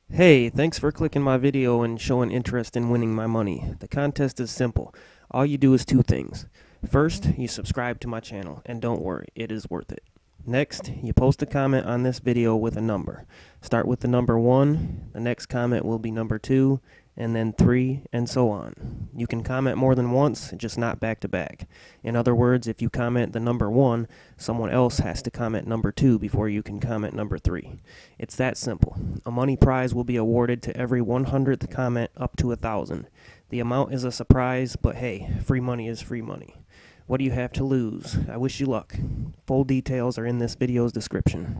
Hey, thanks for clicking my video and showing interest in winning my money. The contest is simple. All you do is two things. First, you subscribe to my channel, and don't worry, it is worth it. Next, you post a comment on this video with a number. Start with the number 1, the next comment will be number 2, and then 3, and so on. You can comment more than once, just not back to back. In other words, if you comment the number 1, someone else has to comment number 2 before you can comment number 3. It's that simple. A money prize will be awarded to every 100th comment up to 1,000. The amount is a surprise, but hey, free money is free money. What do you have to lose? I wish you luck. Full details are in this video's description.